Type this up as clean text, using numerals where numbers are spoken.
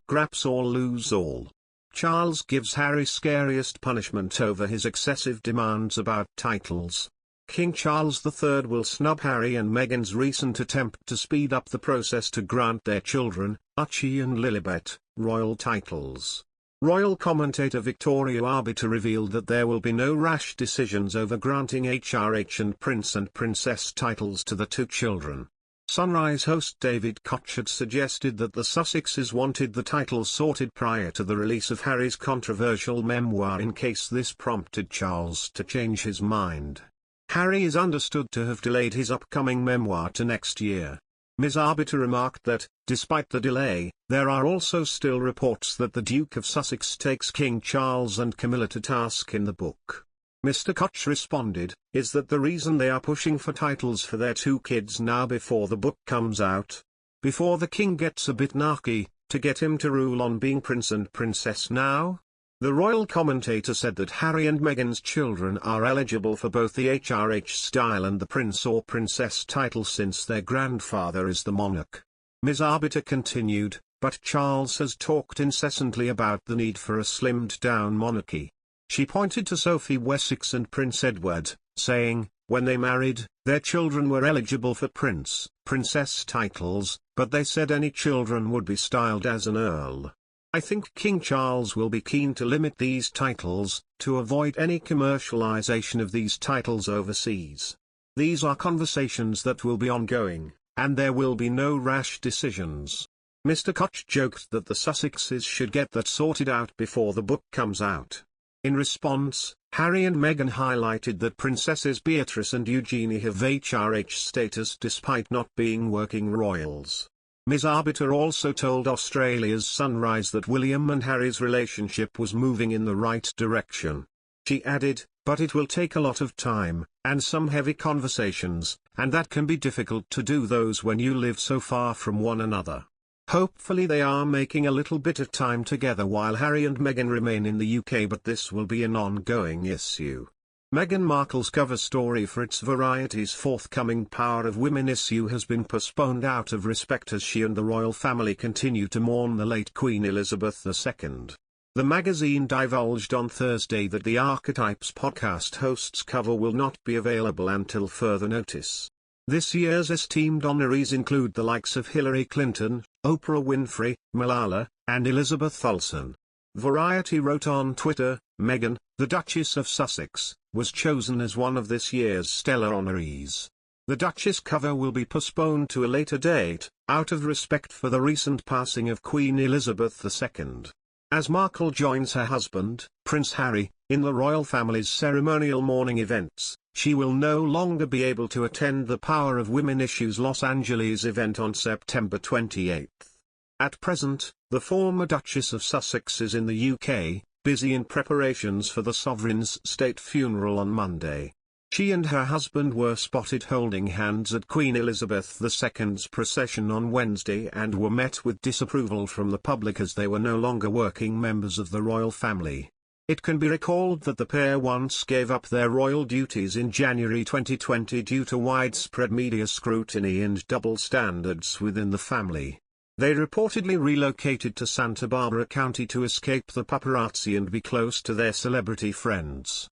GRAPS or lose all. Charles gives Harry scariest punishment over his excessive demands about titles. King Charles III will snub Harry and Meghan's recent attempt to speed up the process to grant their children, Archie and Lilibet, royal titles. Royal commentator Victoria Arbiter revealed that there will be no rash decisions over granting HRH and Prince and Princess titles to the two children. Sunrise host David Koch had suggested that the Sussexes wanted the titles sorted prior to the release of Harry's controversial memoir in case this prompted Charles to change his mind. Harry is understood to have delayed his upcoming memoir to next year. Ms. Arbiter remarked that, despite the delay, there are also still reports that the Duke of Sussex takes King Charles and Camilla to task in the book. Mr. Koch responded, "Is that the reason they are pushing for titles for their two kids now before the book comes out? Before the king gets a bit narky, to get him to rule on being prince and princess now?" The royal commentator said that Harry and Meghan's children are eligible for both the HRH style and the prince or princess title since their grandfather is the monarch. Ms. Arbiter continued, "But Charles has talked incessantly about the need for a slimmed-down monarchy." She pointed to Sophie Wessex and Prince Edward, saying, when they married, their children were eligible for prince, princess titles, but they said any children would be styled as an earl. I think King Charles will be keen to limit these titles, to avoid any commercialization of these titles overseas. These are conversations that will be ongoing, and there will be no rash decisions. Mr. Koch joked that the Sussexes should get that sorted out before the book comes out. In response, Harry and Meghan highlighted that Princesses Beatrice and Eugenie have HRH status despite not being working royals. Ms. Arbiter also told Australia's Sunrise that William and Harry's relationship was moving in the right direction. She added, "But it will take a lot of time, and some heavy conversations, and that can be difficult to do those when you live so far from one another. Hopefully they are making a little bit of time together while Harry and Meghan remain in the UK, but this will be an ongoing issue." Meghan Markle's cover story for its Variety's forthcoming Power of Women issue has been postponed out of respect as she and the royal family continue to mourn the late Queen Elizabeth II. The magazine divulged on Thursday that the Archetypes podcast host's cover will not be available until further notice. This year's esteemed honorees include the likes of Hillary Clinton, Oprah Winfrey, Malala, and Elizabeth Olsen. Variety wrote on Twitter, Meghan, the Duchess of Sussex, was chosen as one of this year's stellar honorees. The Duchess cover will be postponed to a later date, out of respect for the recent passing of Queen Elizabeth II. As Markle joins her husband, Prince Harry, in the royal family's ceremonial mourning events, she will no longer be able to attend the Power of Women issue's Los Angeles event on September 28. At present, the former Duchess of Sussex is in the UK, busy in preparations for the sovereign's state funeral on Monday. She and her husband were spotted holding hands at Queen Elizabeth II's procession on Wednesday and were met with disapproval from the public as they were no longer working members of the royal family. It can be recalled that the pair once gave up their royal duties in January 2020 due to widespread media scrutiny and double standards within the family. They reportedly relocated to Santa Barbara County to escape the paparazzi and be close to their celebrity friends.